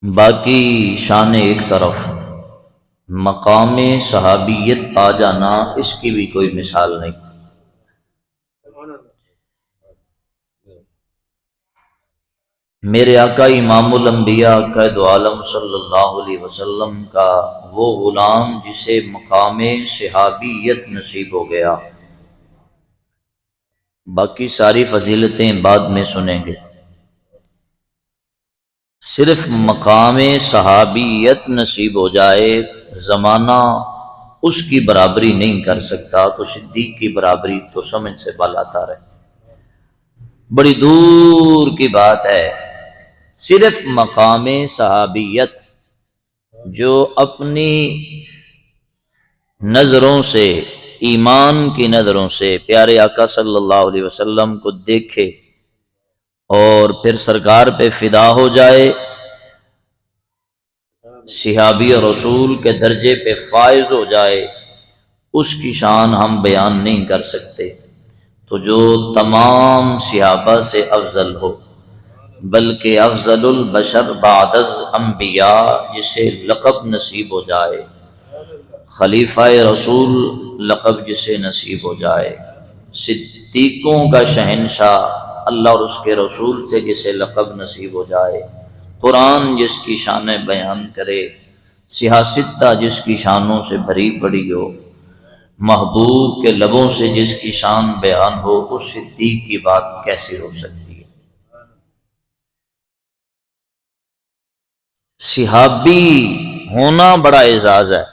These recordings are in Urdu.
باقی شان ایک طرف، مقام صحابیت پا جانا اس کی بھی کوئی مثال نہیں۔ میرے آقا امام الانبیاء قائد عالم صلی اللہ علیہ وسلم کا وہ غلام جسے مقام صحابیت نصیب ہو گیا، باقی ساری فضیلتیں بعد میں سنیں گے، صرف مقام صحابیت نصیب ہو جائے زمانہ اس کی برابری نہیں کر سکتا، تو صدیق کی برابری تو سمجھ سے بالاتر ہے، بڑی دور کی بات ہے۔ صرف مقام صحابیت جو اپنی نظروں سے، ایمان کی نظروں سے پیارے آقا صلی اللہ علیہ وسلم کو دیکھے اور پھر سرکار پہ فدا ہو جائے، صحابی رسول کے درجے پہ فائز ہو جائے، اس کی شان ہم بیان نہیں کر سکتے، تو جو تمام صحابہ سے افضل ہو، بلکہ افضل البشر بعد از انبیاء، جسے لقب نصیب ہو جائے، خلیفہ رسول لقب جسے نصیب ہو جائے، صدیقوں کا شہنشاہ اللہ اور اس کے رسول سے جسے لقب نصیب ہو جائے، قرآن جس کی شانیں بیان کرے، سیاستہ جس کی شانوں سے بھری پڑی ہو، محبوب کے لبوں سے جس کی شان بیان ہو، اس صدیق کی بات کیسی ہو سکتی ہے؟ صحابی ہونا بڑا اعزاز ہے۔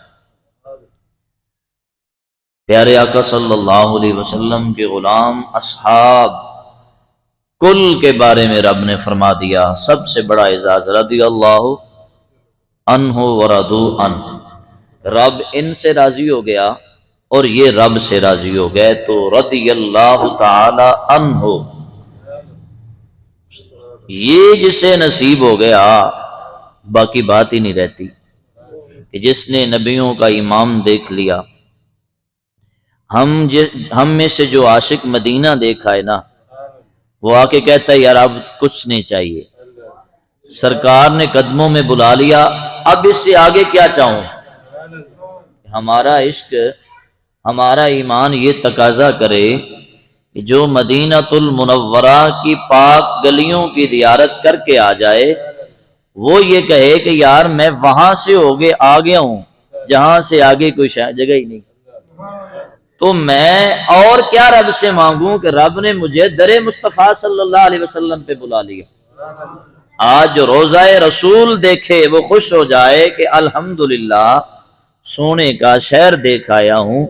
پیارے آقا صلی اللہ علیہ وسلم کے غلام اصحاب کل کے بارے میں رب نے فرما دیا، سب سے بڑا اعزاز رضی اللہ عنہ ورضوا عنہ، رب ان سے راضی ہو گیا اور یہ رب سے راضی ہو گئے، تو رضی اللہ تعالی عنہ، یہ جسے نصیب ہو گیا باقی بات ہی نہیں رہتی، کہ جس نے نبیوں کا امام دیکھ لیا۔ ہم میں سے جو عاشق مدینہ دیکھا ہے نا، وہ آ کے کہتا ہے یار اب کچھ نہیں چاہیے، سرکار نے قدموں میں بلا لیا، اب اس سے آگے کیا چاہوں؟ ہمارا عشق، ہمارا ایمان یہ تقاضا کرے کہ جو مدینۃ المنورہ کی پاک گلیوں کی زیارت کر کے آ جائے، وہ یہ کہے کہ یار میں وہاں سے ہوگے آ گیا ہوں جہاں سے آگے کوئی جگہ ہی نہیں، تو میں اور کیا رب سے مانگوں کہ رب نے مجھے در مصطفیٰ صلی اللہ علیہ وسلم پہ بلا لیا۔ آج جو روضہ رسول دیکھے وہ خوش ہو جائے کہ الحمدللہ سونے کا شہر دیکھ آیا ہوں،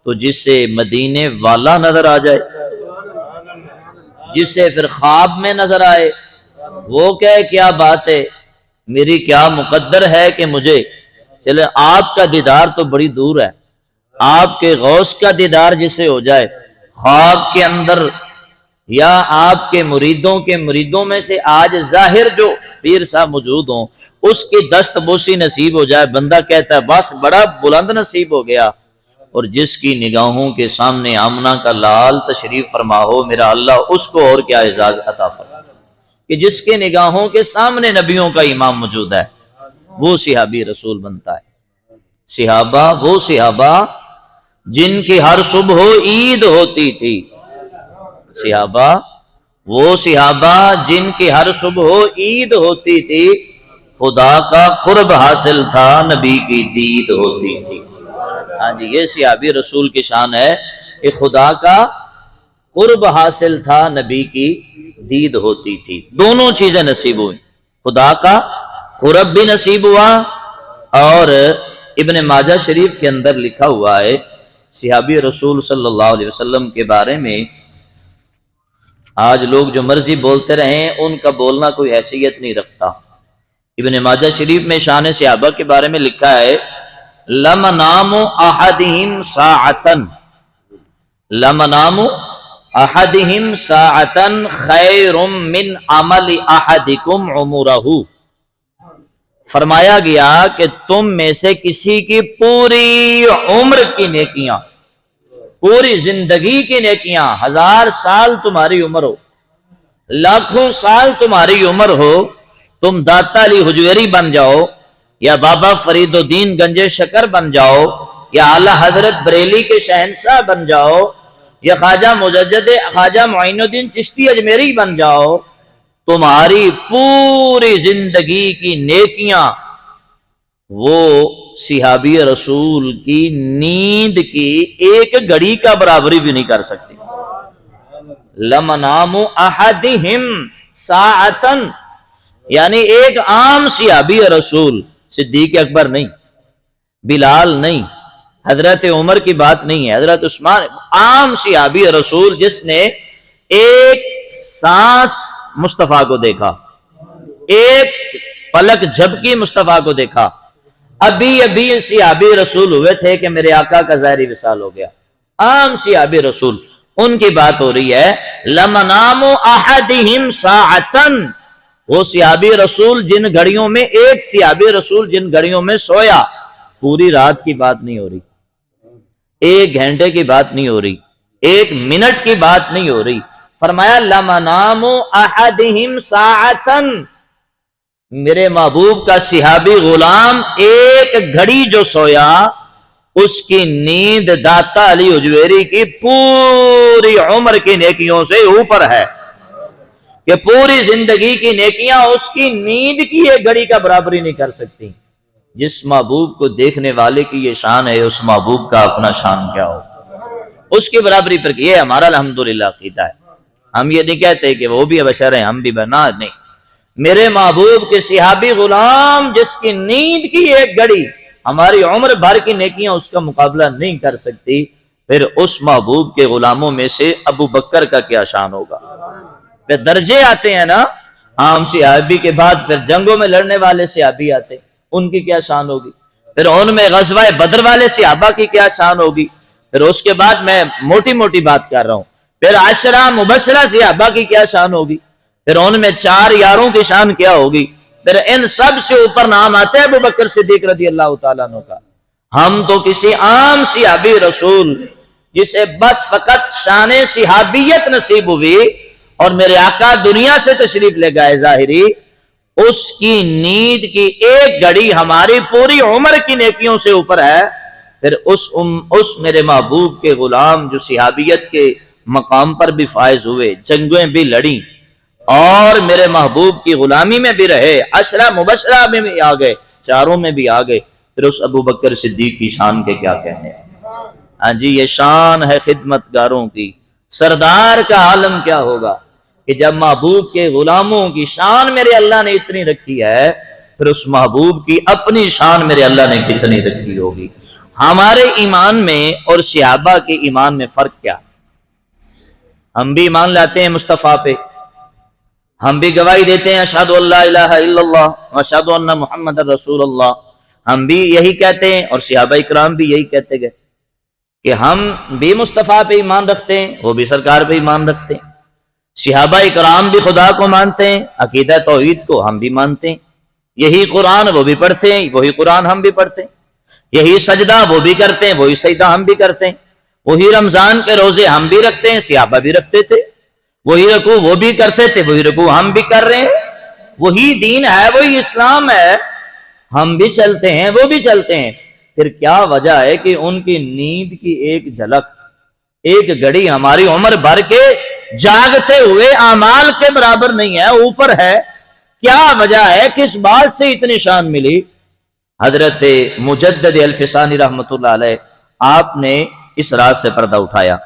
تو جسے مدینے والا نظر آ جائے، جسے پھر خواب میں نظر آئے، وہ کہے کیا بات ہے، میری کیا مقدر ہے کہ مجھے چلے آپ کا دیدار تو بڑی دور ہے، آپ کے غوث کا دیدار جسے ہو جائے خواب کے اندر، یا آپ کے مریدوں میں سے آج ظاہر جو پیر صاحب موجود ہوں اس کی دست بوسی نصیب ہو جائے، بندہ کہتا ہے بس بڑا بلند نصیب ہو گیا۔ اور جس کی نگاہوں کے سامنے آمنہ کا لال تشریف فرما ہو، میرا اللہ اس کو اور کیا اعزاز عطا فرما، کہ جس کے نگاہوں کے سامنے نبیوں کا امام موجود ہے، وہ صحابی رسول بنتا ہے۔ صحابہ وہ صحابہ جن کی ہر صبح عید ہوتی تھی، صحابہ وہ صحابہ جن کی ہر صبح عید ہوتی تھی، خدا کا قرب حاصل تھا، نبی کی دید ہوتی تھی۔ ہاں جی، یہ صحابی رسول کی شان ہے کہ خدا کا قرب حاصل تھا، نبی کی دید ہوتی تھی، دونوں چیزیں نصیب ہوئی، خدا کا قرب بھی نصیب ہوا، اور ابن ماجہ شریف کے اندر لکھا ہوا ہے صحابی رسول صلی اللہ علیہ وسلم کے بارے میں، آج لوگ جو مرضی بولتے رہیں ان کا بولنا کوئی حیثیت نہیں رکھتا۔ ابن ماجہ شریف میں شان صحابہ کے بارے میں لکھا ہے لَمَنَامُ أَحَدِهِمْ سَاعَةً لَمَنَامُ أَحَدِهِمْ سَاعَةً خَيْرٌ مِّنْ عَمَلِ أَحَدِكُمْ عُمُرَهُ، فرمایا گیا کہ تم میں سے کسی کی پوری عمر کی نیکیاں، پوری زندگی کی نیکیاں، 1000 سال تمہاری عمر ہو، لاکھوں سال تمہاری عمر ہو، تم داتا علی حجویری بن جاؤ یا بابا فرید الدین گنج شکر بن جاؤ یا اعلیٰ حضرت بریلی کے شہنشاہ بن جاؤ یا خواجہ مجدد خواجہ معین الدین چشتی اجمیری بن جاؤ، تمہاری پوری زندگی کی نیکیاں وہ صحابی رسول کی نیند کی ایک گھڑی کا برابری بھی نہیں کر سکتی۔ لمنام احدہم ساعتن، یعنی ایک عام صحابی رسول، صدیق اکبر نہیں، بلال نہیں، حضرت عمر کی بات نہیں ہے، حضرت عثمان، عام صحابی رسول جس نے ایک سانس مصطفیٰ کو دیکھا، ایک پلک جھپکی مصطفیٰ کو دیکھا، ابھی صحابی رسول ہوئے تھے کہ میرے آقا کا ظاہری وصال ہو گیا، عام صحابی رسول، ان کی بات ہو رہی ہے۔ لمنام احدہم ساعتن، وہ صحابی رسول جن گھڑیوں میں، ایک صحابی رسول جن گھڑیوں میں سویا، پوری رات کی بات نہیں ہو رہی، ایک گھنٹے کی بات نہیں ہو رہی، ایک منٹ کی بات نہیں ہو رہی۔ فرمایا لمنام احدہم ساعتن، میرے محبوب کا صحابی غلام ایک گھڑی جو سویا، اس کی نیند داتا علی حجویری کی پوری عمر کی نیکیوں سے اوپر ہے، کہ پوری زندگی کی نیکیاں اس کی نیند کی ایک گھڑی کا برابری نہیں کر سکتی۔ جس محبوب کو دیکھنے والے کی یہ شان ہے، اس محبوب کا اپنا شان کیا ہو، اس کی برابری پر یہ ہمارا الحمدللہ عقیدہ ہے۔ ہم یہ نہیں کہتے کہ وہ بھی بشر ہیں ہم بھی بنا، نہیں، میرے محبوب کے صحابی غلام جس کی نیند کی ایک گھڑی ہماری عمر بھر کی نیکیاں اس کا مقابلہ نہیں کر سکتی، پھر اس محبوب کے غلاموں میں سے ابو بکر کا کیا شان ہوگا۔ پھر درجے آتے ہیں نا، عام صحابی کے بعد پھر جنگوں میں لڑنے والے صحابی آتے، ان کی کیا شان ہوگی، پھر ان میں غزوہ بدر والے صحابہ کی کیا شان ہوگی، پھر اس کے بعد میں موٹی موٹی بات کر رہا ہوں، پھر عشرہ مبشرہ صحابہ کی کیا شان ہوگی، پھر ان میں 4 یاروں کی شان کیا ہوگی، پھر ان سب سے اوپر نام آتے ہیں ابو بکر صدیق رضی اللہ تعالیٰ عنہ کا۔ ہم تو کسی عام صحابی رسول جسے بس فقط شان صحابیت نصیب ہوئی اور میرے آقا دنیا سے تشریف لے گئے ظاہری، اس کی نیند کی ایک گھڑی ہماری پوری عمر کی نیکیوں سے اوپر ہے، پھر اس میرے محبوب کے غلام جو صحابیت کے مقام پر بھی فائز ہوئے، جنگیں بھی لڑیں اور میرے محبوب کی غلامی میں بھی رہے، عشرہ مبشرہ میں بھی آ گئے، 4 میں بھی آ گئے، پھر اس ابو بکر صدیق کی شان کے کیا کہنے ہیں۔ ہاں جی، یہ شان ہے خدمتگاروں کی۔ سردار کا عالم کیا ہوگا کہ جب محبوب کے غلاموں کی شان میرے اللہ نے اتنی رکھی ہے، پھر اس محبوب کی اپنی شان میرے اللہ نے کتنی رکھی ہوگی۔ ہمارے ایمان میں اور صحابہ کے ایمان میں فرق کیا؟ ہم بھی ایمان لاتے ہیں مصطفیٰ پہ، ہم بھی گواہی دیتے ہیں اشہد ان لا الہ الا اللہ واشہد ان محمد رسول اللہ، ہم بھی یہی کہتے ہیں اور صحابہ اکرام بھی یہی کہتے گئے کہ ہم بھی مصطفیٰ پہ ایمان رکھتے ہیں، وہ بھی سرکار پہ ایمان رکھتے ہیں، صحابہ اکرام بھی خدا کو مانتے ہیں، عقیدہ توحید کو ہم بھی مانتے ہیں، یہی قرآن وہ بھی پڑھتے ہیں، وہی قرآن ہم بھی پڑھتے ہیں، یہی سجدہ وہ بھی کرتے ہیں، وہی سجدہ ہم بھی کرتے ہیں، وہی رمضان کے روزے ہم بھی رکھتے ہیں، صحابہ بھی رکھتے تھے، وہی رکوع وہ بھی کرتے تھے، وہی رکوع ہم بھی کر رہے ہیں، وہی دین ہے، وہی اسلام ہے، ہم بھی چلتے ہیں وہ بھی چلتے ہیں۔ پھر کیا وجہ ہے کہ ان کی نیند کی ایک جھلک، ایک گھڑی ہماری عمر بھر کے جاگتے ہوئے اعمال کے برابر نہیں ہے، اوپر ہے؟ کیا وجہ ہے، کس بات سے اتنی شان ملی؟ حضرت مجدد الفسانی رحمۃ اللہ علیہ، آپ نے اس راز سے پردہ اٹھایا،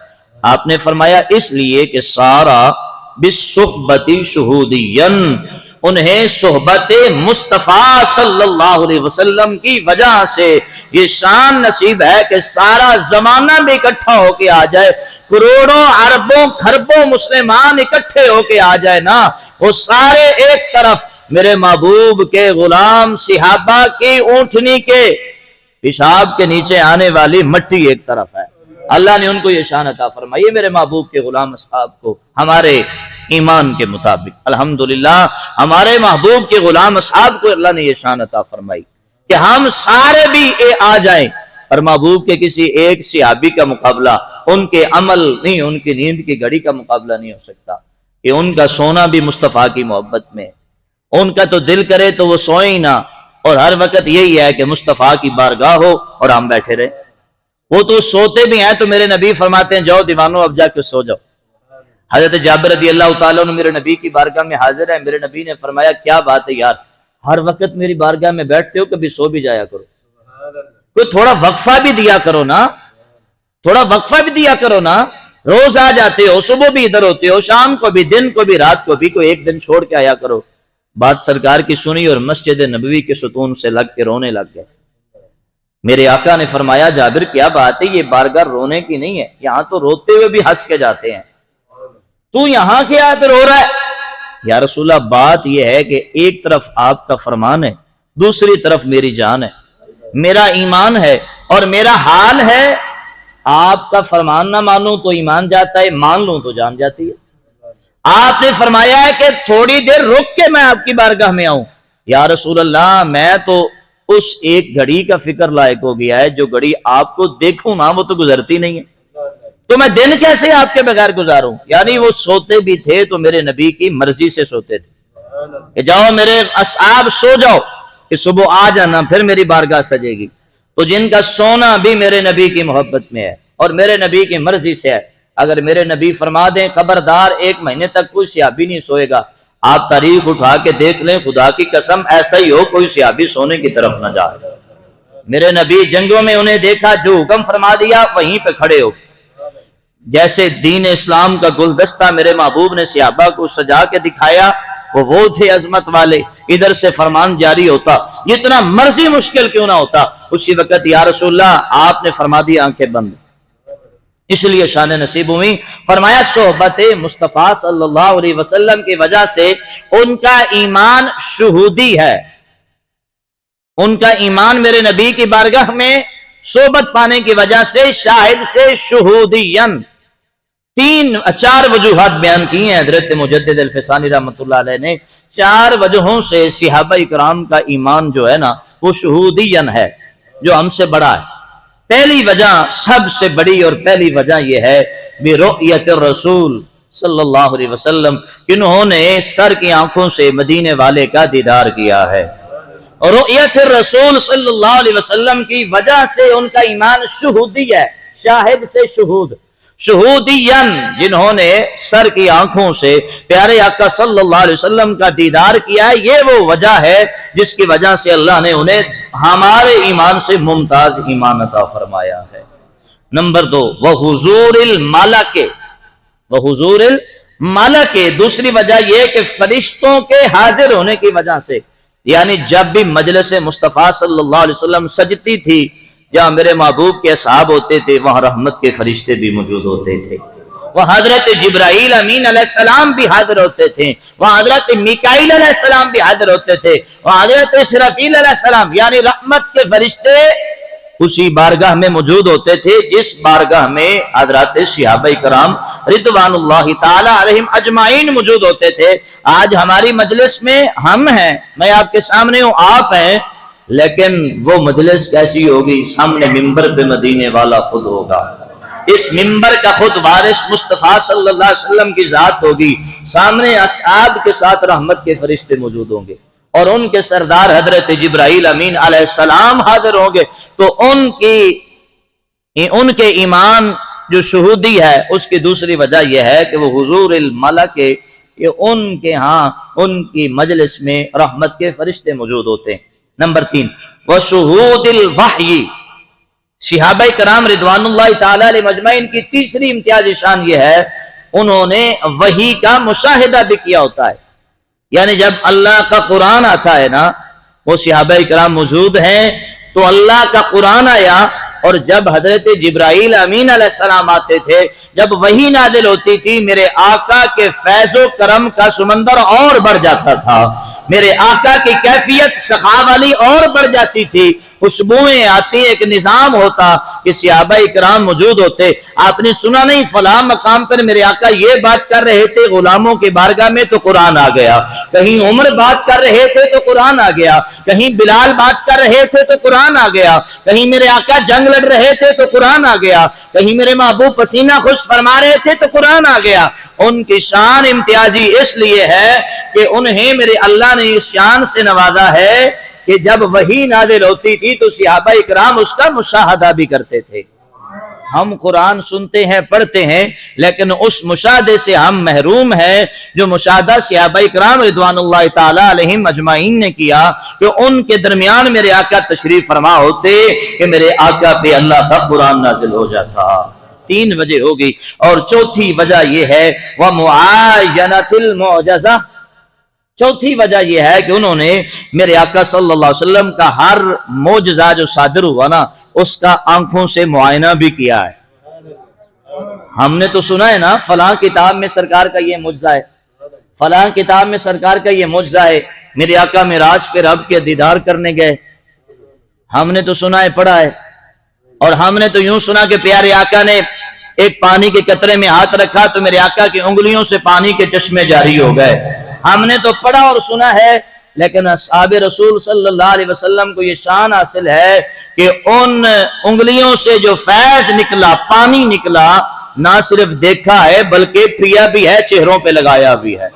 آپ نے فرمایا اس لیے کہ سارا بالصحبت شہودین، انہیں صحبت مصطفیٰ صلی اللہ علیہ وسلم کی وجہ سے یہ شان نصیب ہے کہ سارا زمانہ بھی اکٹھا ہو کے آ جائے، کروڑوں اربوں خربوں مسلمان اکٹھے ہو کے آ جائے نا، وہ سارے ایک طرف میرے محبوب کے غلام صحابہ کی اونٹنی کے پیشاب کے نیچے آنے والی مٹی ایک طرف ہے۔ اللہ نے ان کو یہ شان عطا فرمائی ہے، میرے محبوب کے غلام اصحاب کو ہمارے ایمان کے مطابق الحمدللہ ہمارے محبوب کے غلام اصحاب کو اللہ نے یہ شان عطا فرمائی کہ ہم سارے بھی آ جائیں، اور محبوب کے کسی ایک صحابی کا مقابلہ ان کے عمل نہیں، ان کی نیند کی گھڑی کا مقابلہ نہیں ہو سکتا، کہ ان کا سونا بھی مصطفیٰ کی محبت میں، ان کا تو دل کرے تو وہ سوئیں ہی نہ، اور ہر وقت یہی ہے کہ مصطفیٰ کی بارگاہ ہو اور ہم بیٹھے رہے۔ وہ تو سوتے بھی ہیں تو میرے نبی فرماتے ہیں جاؤ دیوانوں اب جا کے سو جاؤ۔ حضرت جابر رضی اللہ تعالیٰ عنہ میرے نبی کی بارگاہ میں حاضر ہے، میرے نبی نے فرمایا کیا بات ہے یار، ہر وقت میری بارگاہ میں بیٹھتے ہو، کبھی سو بھی جایا کرو، کوئی تھوڑا وقفہ بھی دیا کرو نا، تھوڑا وقفہ بھی دیا کرو نا، روز آ جاتے ہو، صبح بھی ادھر ہوتے ہو، شام کو بھی، دن کو بھی، رات کو بھی، کوئی ایک دن چھوڑ کے آیا کرو۔ بات سرکار کی سنی اور مسجد نبوی کے ستون سے لگ کے رونے لگ گئے۔ میرے آقا نے فرمایا جابر کیا بات ہے، یہ بارگاہ رونے کی نہیں ہے، یہاں تو روتے ہوئے بھی ہنس کے جاتے ہیں، تو یہاں کیا پہ رو رہا ہے؟ یا رسول اللہ بات یہ ہے کہ ایک طرف آپ کا فرمان ہے، دوسری طرف میری جان ہے، میرا ایمان ہے اور میرا حال ہے، آپ کا فرمان نہ مانوں تو ایمان جاتا ہے، مان لوں تو جان جاتی ہے۔ آپ نے فرمایا ہے کہ تھوڑی دیر رک کے میں آپ کی بارگاہ میں آؤں۔ یا رسول اللہ میں تو اس ایک گھڑی کا فکر لائق ہو گیا ہے، جو گھڑی آپ کو دیکھوں نا وہ تو گزرتی نہیں ہے، تو میں دن کیسے آپ کے بغیر گزاروں؟ یعنی وہ سوتے بھی تھے تو میرے نبی کی مرضی سے سوتے تھے کہ جاؤ میرے اصحاب سو جاؤ کہ صبح آ جانا، پھر میری بارگاہ سجے گی۔ تو جن کا سونا بھی میرے نبی کی محبت میں ہے اور میرے نبی کی مرضی سے ہے، اگر میرے نبی فرما دیں خبردار 1 مہینے تک کوئی صحابی نہیں سوئے گا، آپ تاریخ اٹھا کے دیکھ لیں، خدا کی قسم ایسا ہی ہو کوئی صحابی سونے کی طرف نہ جائے۔ میرے نبی جنگوں میں انہیں دیکھا، جو حکم فرما دیا وہیں پہ کھڑے ہو، جیسے دین اسلام کا گلدستہ میرے محبوب نے صحابہ کو سجا کے دکھایا، وہ تھے عظمت والے، ادھر سے فرمان جاری ہوتا، جتنا مرضی مشکل کیوں نہ ہوتا، اسی وقت یا رسول اللہ آپ نے فرما دی آنکھیں بند، اس لیے شان نصیب ہوئی۔ فرمایا صحبت مصطفیٰ صلی اللہ علیہ وسلم کی وجہ سے ان کا ایمان شہودی ہے، ان کا ایمان میرے نبی کی بارگاہ میں صحبت پانے کی وجہ سے شاہد سے شہودین 4 وجوہات بیان کی ہیں حضرت مجدد الفسانی رحمۃ اللہ علیہ نے۔ 4 وجہوں سے صحابہ کرام کا ایمان جو ہے نا وہ شہودین ہے، جو ہم سے بڑا ہے۔ پہلی وجہ، سب سے بڑی اور پہلی وجہ یہ ہے برؤیت الرسول صلی اللہ علیہ وسلم، انہوں نے سر کی آنکھوں سے مدینے والے کا دیدار کیا ہے، اور رؤیت الرسول صلی اللہ علیہ وسلم کی وجہ سے ان کا ایمان شہودی ہے، شاہد سے شہود، شہودین جنہوں نے سر کی آنکھوں سے پیارے آقا صلی اللہ علیہ وسلم کا دیدار کیا ہے، یہ وہ وجہ ہے جس کی وجہ سے اللہ نے انہیں ہمارے ایمان سے ممتاز ایمان عطا فرمایا ہے۔ نمبر 2 وحضور الملک، وحضور الملک، دوسری وجہ یہ کہ فرشتوں کے حاضر ہونے کی وجہ سے، یعنی جب بھی مجلس مصطفیٰ صلی اللہ علیہ وسلم سجتی تھی، جہاں میرے محبوب کے اصحاب ہوتے تھے وہاں رحمت کے فرشتے بھی موجود ہوتے تھے، وہاں حضرت جبرائیل امین علیہ السلام بھی حاضر ہوتے تھے، وہاں حضرت میکائیل علیہ السلام بھی حاضر ہوتے تھے، وہاں حضرت اسرافیل علیہ السلام، یعنی رحمت کے فرشتے اسی بارگاہ میں موجود ہوتے تھے جس بارگاہ میں حضرات صحابہ کرام رضوان اللہ تعالی علیہم اجمعین موجود ہوتے تھے۔ آج ہماری مجلس میں ہم ہیں، میں آپ کے سامنے ہوں، آپ ہیں، لیکن وہ مجلس کیسی ہوگی؟ سامنے ممبر پہ مدینے والا خود ہوگا، اس ممبر کا خود وارث مصطفیٰ صلی اللہ علیہ وسلم کی ذات ہوگی، سامنے اصحاب کے ساتھ رحمت کے فرشتے موجود ہوں گے، اور ان کے سردار حضرت جبرائیل امین علیہ السلام حاضر ہوں گے، تو ان کے ایمان جو شہودی ہے اس کی دوسری وجہ یہ ہے کہ وہ حضور الملک، یہ ان کے ہاں ان کی مجلس میں رحمت کے فرشتے موجود ہوتے ہیں۔ نمبر 3 وشہود الوحی، صحابہ کرام رضوان اللہ تعالی علیہ مجمعین کی تیسری امتیازی شان یہ ہے انہوں نے وحی کا مشاہدہ بھی کیا ہوتا ہے، یعنی جب اللہ کا قرآن آتا ہے نا، وہ صحابہ کرام موجود ہیں تو اللہ کا قرآن آیا، اور جب حضرت جبرائیل امین علیہ السلام آتے تھے، جب وحی نازل ہوتی تھی، میرے آقا کے فیض و کرم کا سمندر اور بڑھ جاتا تھا، میرے آقا کی کیفیت سخا والی اور بڑھ جاتی تھی، خوشبوئیں آتی, ایک نظام ہوتا کہ صحابہ اکرام موجود ہوتے. آپ نے سنا نہیں فلاں مقام پر میرے آقا یہ بات کر رہے تھے غلاموں کی بارگاہ میں تو قرآن آ گیا, کہیں عمر بات کر رہے تھے تو قرآن آ گیا, کہیں بلال بات کر رہے تھے تو قرآن آ گیا, کہیں میرے آقا جنگ لڑ رہے تھے تو قرآن آ گیا, کہیں میرے محبوب پسینہ خشک فرما رہے تھے تو قرآن آ گیا. ان کی شان امتیازی اس لیے ہے کہ انہیں میرے اللہ نے اس شان سے نوازا ہے کہ جب وحی نازل ہوتی تھی تو صحابہ اکرام اس کا مشاہدہ بھی کرتے تھے. ہم قرآن سنتے ہیں پڑھتے ہیں لیکن اس مشاہدے سے ہم محروم ہیں جو مشاہدہ صحابہ اکرام رضوان اللہ تعالی علیہم اجمعین نے کیا, کہ ان کے درمیان میرے آقا تشریف فرما ہوتے کہ میرے آقا پہ اللہ کا قرآن نازل ہو جاتا. 3 وجہ ہوگی. اور چوتھی وجہ یہ ہے وَمُعَايَنَةِ الْمُعْجَزَةِ, چوتھی وجہ یہ ہے کہ انہوں نے میرے آقا صلی اللہ علیہ وسلم کا ہر معجزہ جو صادر ہوا نا اس کا آنکھوں سے معائنہ بھی کیا ہے. ہم نے تو سنا ہے نا فلاں کتاب میں سرکار کا یہ معجزہ ہے, فلاں کتاب میں سرکار کا یہ معجزہ ہے, میرے آقا معراج پہ رب کے دیدار کرنے گئے, ہم نے تو سنا ہے پڑھا ہے. اور ہم نے تو یوں سنا کہ پیارے آقا نے ایک پانی کے قطرے میں ہاتھ رکھا تو میرے آقا کی انگلیوں سے پانی کے چشمے جاری ہو گئے. ہم نے تو پڑھا اور سنا ہے, لیکن اصحاب رسول صلی اللہ علیہ وسلم کو یہ شان حاصل ہے کہ ان انگلیوں سے جو فیض نکلا, پانی نکلا, نہ صرف دیکھا ہے بلکہ پیا بھی ہے, چہروں پہ لگایا بھی ہے.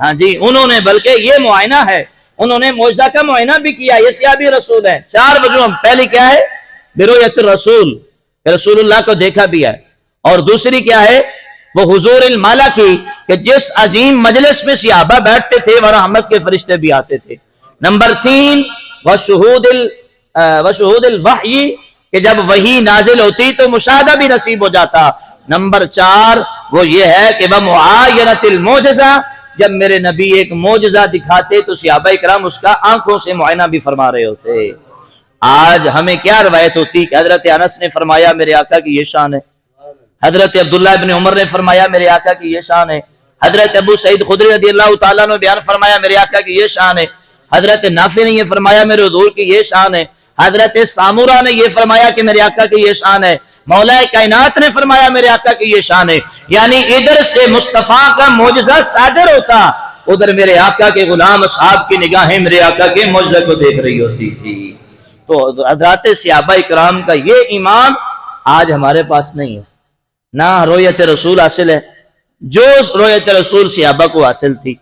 ہاں جی, انہوں نے بلکہ یہ معائنہ ہے, انہوں نے معجزہ کا معائنہ بھی کیا. یہ صحابی رسول ہیں. 4 وجوہ. پہلی کیا ہے برؤیت الرسول, رسول اللہ کو دیکھا بھی ہے. اور دوسری کیا ہے وہ حضور المالا کی, کہ جس عظیم مجلس میں صحابہ بیٹھتے تھے وہ رحمت کے فرشتے بھی آتے تھے. نمبر 3 وشہود الوحی, کہ جب وحی نازل ہوتی تو مشاہدہ بھی نصیب ہو جاتا. نمبر 4 وہ یہ ہے کہ ومعاینۃ المعجزہ, جب میرے نبی ایک معجزہ دکھاتے تو صحابہ کرام اس کا آنکھوں سے معائنہ بھی فرما رہے ہوتے. آج ہمیں کیا روایت ہوتی کہ حضرت انس نے فرمایا میرے آقا کی یہ شان ہے, حضرت عبداللہ ابن عمر نے فرمایا میرے آقا کی یہ شان ہے, حضرت ابو سعید خدری رضی اللہ تعالیٰ نے بیان فرمایا میرے آقا کی یہ شان ہے, حضرت نافع نے یہ فرمایا میرے حضور کی یہ شان ہے, حضرت سامورہ نے یہ فرمایا کہ میرے آقا کی یہ شان ہے, مولا کائنات نے فرمایا میرے آقا کی یہ شان ہے. یعنی ادھر سے مصطفیٰ کا معجزہ صادر ہوتا, ادھر میرے آقا کے غلام اصحاب کی نگاہیں میرے آقا کے معجزے کو دیکھ رہی ہوتی تھی. تو حضرات صحابہ اکرام کا یہ ایمان آج ہمارے پاس نہیں ہے. نہ رؤیت رسول حاصل ہے جو رؤیت رسول صحابہ کو حاصل تھی,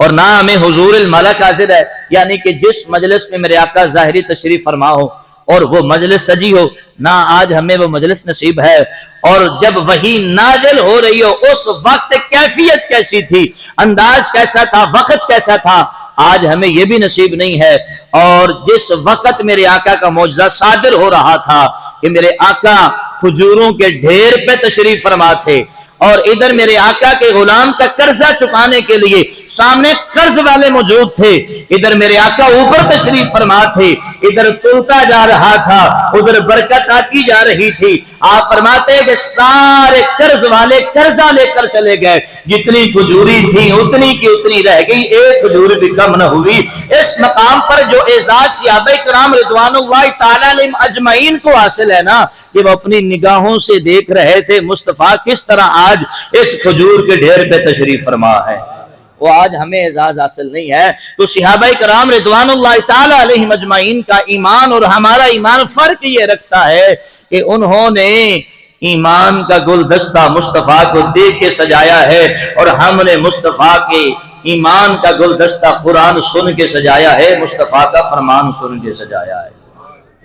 اور نہ ہمیں حضور الملک حاصل ہے, یعنی کہ جس مجلس میں میرے آقا ظاہری تشریف فرما ہو اور وہ مجلس سجی ہو, نہ آج ہمیں وہ مجلس نصیب ہے. اور جب وحی نازل ہو رہی ہو اس وقت کیفیت کیسی تھی, انداز کیسا تھا, وقت کیسا تھا, آج ہمیں یہ بھی نصیب نہیں ہے. اور جس وقت میرے آقا کا معجزہ صادر ہو رہا تھا کہ میرے آقا کھجوروں کے ڈھیر پہ تشریف فرما تھے, اور ادھر میرے آقا کے غلام کا قرضہ چکانے کے لیے سامنے قرض والے موجود تھے, ادھر میرے آقا اوپر تشریف فرما تھے, ادھر تلتا جا رہا تھا, ادھر برکت آتی جا رہی تھی. آپ فرماتے ہیں کہ سارے قرض والے قرضہ لے کر چلے گئے, جتنی کھجوری تھی اتنی کی اتنی رہ گئی, ایک کھجور بھی کم نہ ہوئی. اس مقام پر جو اعزاز صحابہ کرام رضوان اللہ تعالی علیہم اجمعین کو حاصل ہے نا, کہ وہ اپنی نگاہوں سے دیکھ رہے تھے مصطفیٰ کس طرح آج اس کھجور کے ڈھیر پہ تشریف فرما ہے, وہ آج ہمیں اعزاز حاصل نہیں ہے. تو صحابہ کرام رضوان اللہ تعالی علیہم اجمعین کا ایمان اور ہمارا ایمان فرق یہ رکھتا ہے کہ انہوں نے ایمان کا گلدستہ مصطفیٰ کو دیکھ کے سجایا ہے, اور ہم نے مصطفیٰ کے ایمان کا گلدستہ قرآن سن کے سجایا ہے, مصطفیٰ کا فرمان سن کے سجایا ہے.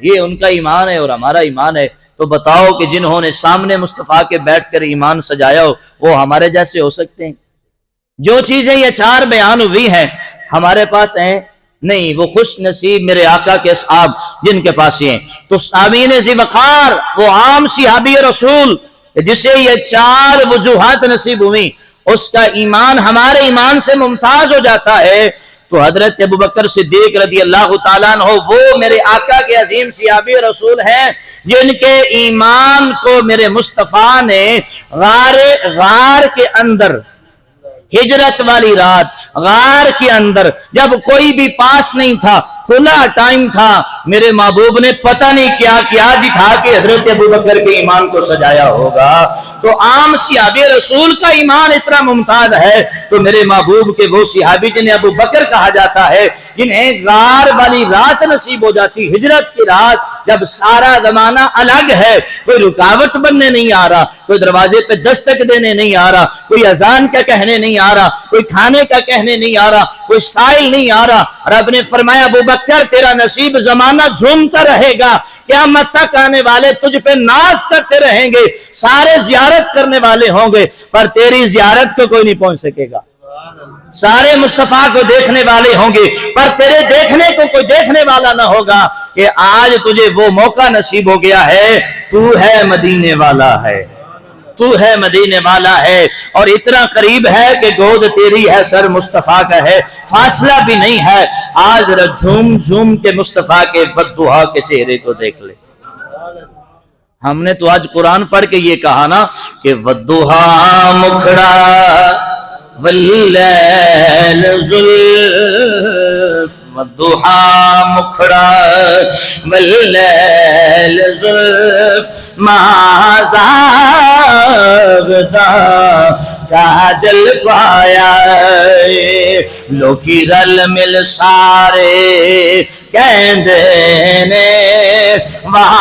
یہ ان کا ایمان ہے اور ہمارا ایمان ہے. تو بتاؤ کہ جنہوں نے سامنے مصطفیٰ کے بیٹھ کر ایمان سجایا ہو وہ ہمارے جیسے ہو سکتے ہیں؟ جو چیزیں یہ 4 بیان ہوئی ہیں ہمارے پاس ہیں نہیں, وہ خوش نصیب میرے آقا کے اصحاب جن کے پاس ہیں. تو صحابین ذی وقار وہ عام صحابی رسول جسے یہ 4 وجوہات نصیب ہوئی, اس کا ایمان ہمارے ایمان سے ممتاز ہو جاتا ہے. تو حضرت ابوبکر صدیق رضی اللہ تعالیٰ عنہ وہ میرے آقا کے عظیم صحابی رسول ہیں جن کے ایمان کو میرے مصطفیٰ نے غار کے اندر, ہجرت والی رات غار کے اندر جب کوئی بھی پاس نہیں تھا, کھلا ٹائم تھا، میرے محبوب نے پتہ نہیں کیا کیا دکھا کے حضرت ابوبکر کے ایمان کو سجایا ہوگا۔ تو عام صحابی رسول کا ایمان اتنا ممتاز ہے، تو میرے محبوب کے وہ صحابی جنہیں ابو بکر کہا جاتا ہے، جنہیں غار والی رات نصیب ہو جاتی، ہجرت کی رات، جب سارا زمانہ الگ ہے، کوئی رکاوٹ بننے نہیں آ رہا، کوئی دروازے پہ دستک دینے نہیں آ رہا، کوئی اذان کا کہنے نہیں آ رہا، کوئی کھانے کا کہنے نہیں آ رہا، کوئی سائل نہیں آ رہا، رب نے فرمایا ابو بکر تیرا نصیب زمانہ جھومتا رہے گا، قیامت تک آنے والے تجھ پہ ناز کرتے رہیں گے، سارے زیارت کرنے والے ہوں گے، پر تیری زیارت کو کوئی نہیں پہنچ سکے گا، سارے مصطفیٰ کو دیکھنے والے ہوں گے، پر تیرے دیکھنے کو کوئی دیکھنے والا نہ ہوگا، کہ آج تجھے وہ موقع نصیب ہو گیا ہے، تو ہے مدینے والا ہے، تو ہے مدینے والا ہے، اور اتنا قریب ہے کہ گود تیری ہے، سر مصطفیٰ کا ہے، فاصلہ بھی نہیں ہے، آج ذرا جھوم جھوم کے مصطفیٰ کے بددعا کے چہرے کو دیکھ لے۔ ہم نے تو آج قرآن پڑھ کے یہ کہا نا کہ وَالضُّحَىٰ مُکھڑا واللیل زلف، والضحیٰ مکھڑا واللیل زلف، ما زاغدا کاجل پایا، لوکی رل مل سارے کہندے نے واہ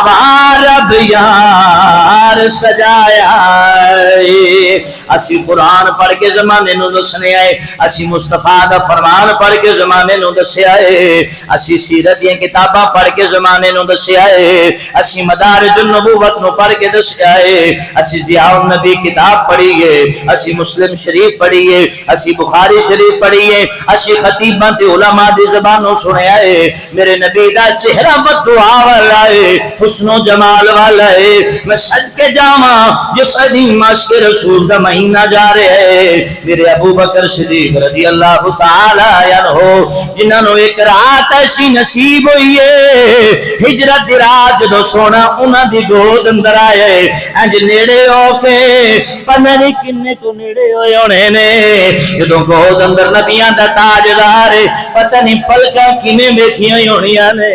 واہ رب یار سجایا، اسی قرآن پڑھ کے زمانے نو دسنے آئے، اسی مصطفیٰ دا فرمان پڑھ کے زمانے نو دسے آئے، اسی سیرت دیا کتاباں پڑھ کے زمانے نو دسے آئے، اسی مدارج النبوت نو پڑھ کے دسے آئے، اسی ضیاء النبی کتاب پڑھیے، اسی مسلم شریف پڑھیے، اسی بخاری شریف پڑھیے، اسی خطیباں تے علماء دی زبانوں سنے آئے، میرے نبی دا چہرہ بددعا والا ہے، حسن و جمال والا ہے، میں سج کے جاواں جس عظیم عشق رسول دا مہینہ جا رہے ہیں، میرے ابو بکر صدیق رضی اللہ تعالی عنہ، جنہاں نو ایک رات ایسی نصیب ہوئی ہے، ہجرت دی رات جدو سونا انہاں دی گود اندر آئے، انج نیڑے ہو کے پتہ نہیں کنے کو نیڑے ہوئے ہونے نے، جدو گود اندر نبیاں دا تاجدار، پتہ نہیں پلکاں کنے ویکھیاں ہونیاں نے،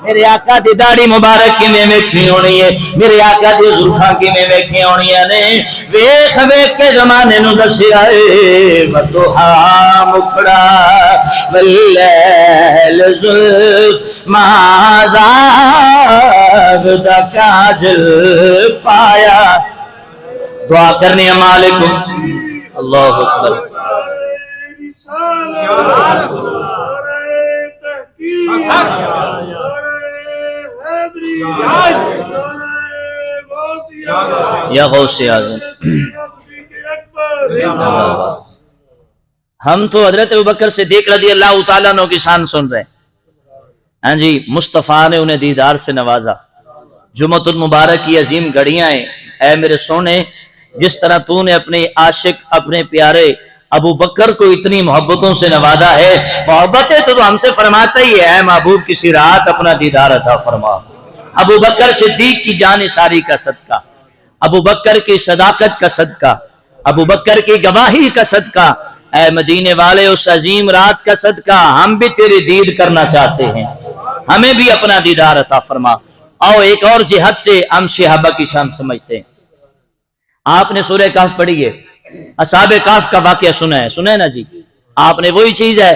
میرے آقا دی داڑھی مبارک کی میں ویکھی ہونی ہے، میرے آقا دی زلفاں کی میں ویکھی ہونی ہے، ویکھ ویکھ کے زمانے نو دسیا ہے، والضحیٰ مکھڑا واللیل زلف، ما زاغدا کاجل پایا۔ دعا کرنی ہے مالک اللہ اکبر۔ یا غوث اعظم، ہم تو حضرت ابوبکر صدیق رضی اللہ تعالیٰ عنہ کی شان سن رہے ہیں، ہاں جی، مصطفیٰ نے انہیں دیدار سے نوازا، جمعۃ المبارک کی عظیم گھڑیاں ہیں، اے میرے سونے، جس طرح تو نے اپنے عاشق اپنے پیارے ابو بکر کو اتنی محبتوں سے نوازا ہے، محبتیں تو ہم سے فرماتا ہی ہے، اے محبوب کسی رات اپنا دیدار عطا فرما۔ ابو بکر صدیق کی جان ساری کا صدقہ، ابو بکر کی صداقت کا صدقہ، ابو بکر کی گواہی کا صدقہ، اے مدینے والے اس عظیم رات کا صدقہ، ہم بھی تیری دید کرنا چاہتے ہیں، ہمیں بھی اپنا دیدار عطا فرما۔ آؤ ایک اور جہت سے ہم صحابہ کی شان سمجھتے ہیں۔ آپ نے سورہ کہف پڑھی ہے، اصحاب کہف کا واقعہ سنا ہے نا جی، آپ نے وہی چیز ہے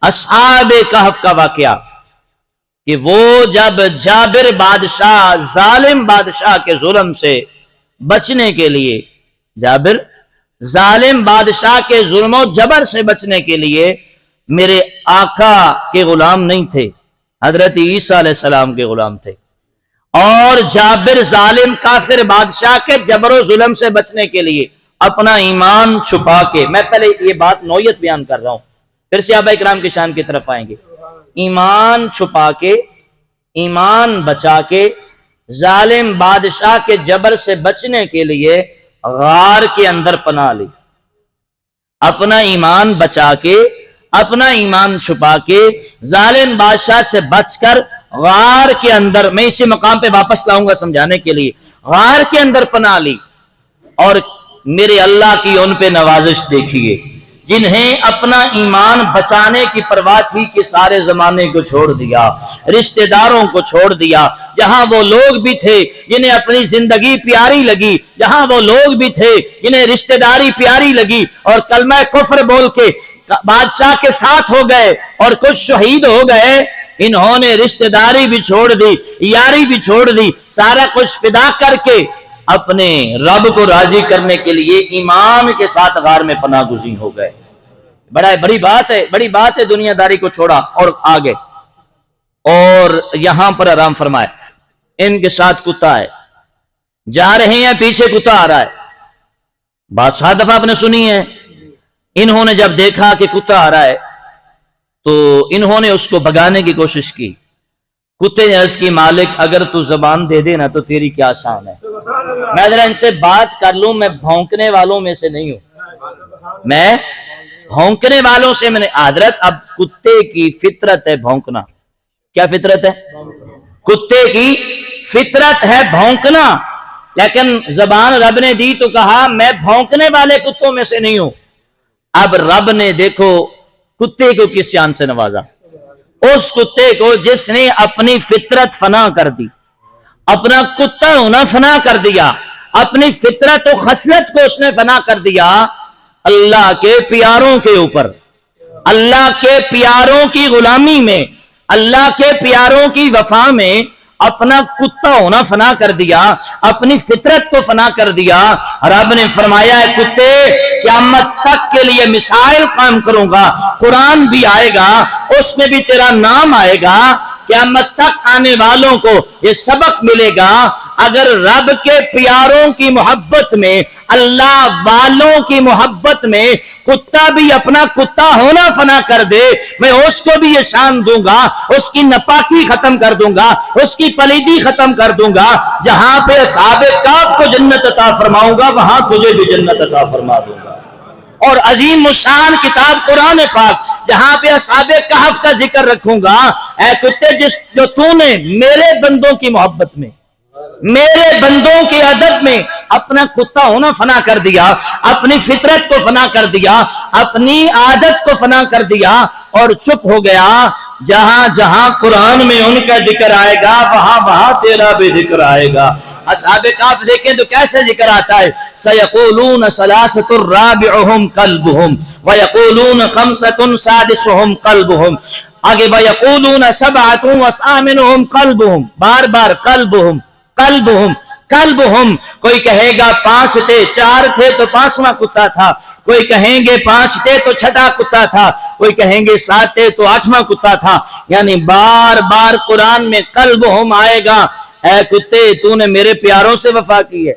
اصحاب کہف کا واقعہ، کہ وہ جب جابر بادشاہ ظالم بادشاہ کے ظلم سے بچنے کے لیے، جابر ظالم بادشاہ کے ظلم و جبر سے بچنے کے لیے میرے آقا کے غلام نہیں تھے، حضرت عیسیٰ علیہ السلام کے غلام تھے، اور جابر ظالم کافر بادشاہ کے جبر و ظلم سے بچنے کے لیے اپنا ایمان چھپا کے، میں پہلے یہ بات نوعیت بیان کر رہا ہوں، پھر صحابہ اکرام کی شان کی طرف آئیں گے، ایمان چھپا کے، ایمان بچا کے، ظالم بادشاہ کے جبر سے بچنے کے لیے غار کے اندر پناہ لی، اپنا ایمان بچا کے، اپنا ایمان چھپا کے، ظالم بادشاہ سے بچ کر غار کے اندر، میں اسی مقام پہ واپس لاؤں گا سمجھانے کے لیے، غار کے اندر پناہ لی، اور میرے اللہ کی ان پہ نوازش دیکھیے، جنہیں اپنا ایمان بچانے کی پرواہ تھی کہ سارے زمانے کو چھوڑ دیا، رشتہ داروں کو چھوڑ دیا، جہاں وہ لوگ بھی تھے جنہیں اپنی زندگی پیاری لگی، جہاں وہ لوگ بھی تھے جنہیں رشتہ داری پیاری لگی، اور کلمہ کفر بول کے بادشاہ کے ساتھ ہو گئے اور کچھ شہید ہو گئے، انہوں نے رشتہ داری بھی چھوڑ دی، یاری بھی چھوڑ دی، سارا کچھ فدا کر کے اپنے رب کو راضی کرنے کے لیے ایمان کے ساتھ غار میں پناہ گزین ہو گئے۔ بڑی بات ہے دنیا داری کو چھوڑا اور آگے، اور یہاں پر آرام فرمائے۔ ان کے ساتھ کتا ہے، جا رہے ہیں، پیچھے کتا آ رہا ہے، بات 7 دفعہ آپ نے سنی ہے۔ انہوں نے جب دیکھا کہ کتا آ رہا ہے تو انہوں نے اس کو بھگانے کی کوشش کی۔ کتے نے عرض کی مالک اگر تو زبان دے دے نا تو تیری کیا شان ہے، میں ذرا ان سے بات کر لوں، میں بھونکنے والوں میں سے نہیں ہوں، میں بھونکنے والوں سے میں نے حضرت اب کتے کی فطرت ہے بھونکنا۔ کیا فطرت ہے؟ کتے کی فطرت ہے بھونکنا، لیکن زبان رب نے دی تو کہا میں بھونکنے والے کتوں میں سے نہیں ہوں۔ اب رب نے دیکھو کتے کو کس شان سے نوازا، اس کتے کو جس نے اپنی فطرت فنا کر دی، اپنا کتا ہونا فنا کر دیا، اپنی فطرت و خصلت کو اس نے فنا کر دیا، اللہ کے پیاروں کے اوپر، اللہ کے پیاروں کی غلامی میں، اللہ کے پیاروں کی وفا میں اپنا کتا ہونا فنا کر دیا، اپنی فطرت کو فنا کر دیا۔ رب نے فرمایا ہے کتے قیامت تک کے لیے مثال قائم کروں گا، قرآن بھی آئے گا، اس میں بھی تیرا نام آئے گا، قیامت تک آنے والوں کو یہ سبق ملے گا۔ اگر رب کے پیاروں کی محبت میں، اللہ والوں کی محبت میں کتا بھی اپنا کتا ہونا فنا کر دے، میں اس کو بھی یہ شان دوں گا، اس کی نپاکی ختم کر دوں گا، اس کی پلیدی ختم کر دوں گا۔ جہاں پہ اصحاب کہف کو جنت عطا فرماؤں گا وہاں تجھے بھی جنت عطا فرما دوں گا۔ اور عظیم الشان کتاب قرآن پاک جہاں پہ اصحاب کہف کا ذکر رکھوں گا، اے کتے جو تو نے میرے بندوں کی محبت میں، میرے بندوں کے ادب میں اپنا کتا ہونا فنا کر دیا، اپنی فطرت کو فنا کر دیا، اپنی عادت کو فنا کر دیا اور چپ ہو گیا۔ جہاں جہاں قرآن میں ان کا ذکر آئے گا وہاں وہاں تیرا بھی ذکر آئے گا۔ اصحاب کہف دیکھیں تو کیسے ذکر آتا ہے، سَيَقُولُونَ ثَلَاثَةٌ رَابِعُهُمْ كَلْبُهُمْ وَيَقُولُونَ خَمْسَةٌ سَادِسُهُمْ قَلْبُهُمْ، آگے وَيَقُولُونَ سَبْعَةٌ وَثَامِنُهُمْ قَلْبُهُمْ، بار بار قلبہم قلبہم قلبہم، کوئی کہے گا 5 تھے، 4 تھے تو 5واں کتا تھا، کوئی کہیں گے 5 تھے تو 6واں کتا تھا، کوئی کہیں گے 7 تھے تو 8واں کتا تھا، یعنی بار بار قرآن میں قلبہم آئے گا۔ اے کتے تو نے میرے پیاروں سے وفا کی ہے،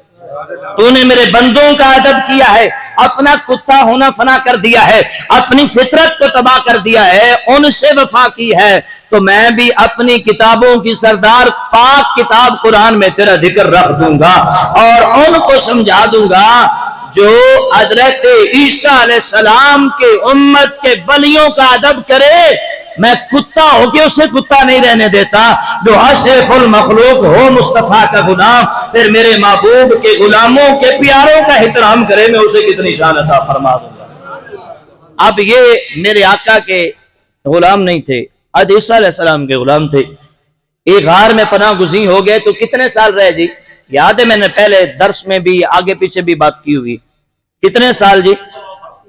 تو نے میرے بندوں کا ادب کیا ہے، اپنا کتا ہونا فنا کر دیا ہے، اپنی فطرت کو تباہ کر دیا ہے، ان سے وفا کی ہے، تو میں بھی اپنی کتابوں کی سردار پاک کتاب قرآن میں تیرا ذکر رکھ دوں گا اور ان کو سمجھا دوں گا جو حضرت عیسیٰ علیہ السلام کے امت کے بلیوں کا ادب کرے، میں کتا ہو کے اسے کتا نہیں رہنے دیتا۔ جو اشرف المخلوق ہو مصطفیٰ کا غلام، پھر میرے محبوب کے غلاموں کے پیاروں کا احترام کرے، میں اسے کتنی شان عطا فرما دوں گا۔ اب یہ میرے آقا کے غلام نہیں تھے، حضرت عیسیٰ علیہ السلام کے غلام تھے۔ ایک غار میں پناہ گزین ہو گئے تو کتنے سال رہے جی؟ یاد ہے میں نے پہلے درس میں بھی آگے پیچھے بھی بات کی ہوئی، کتنے سال جی؟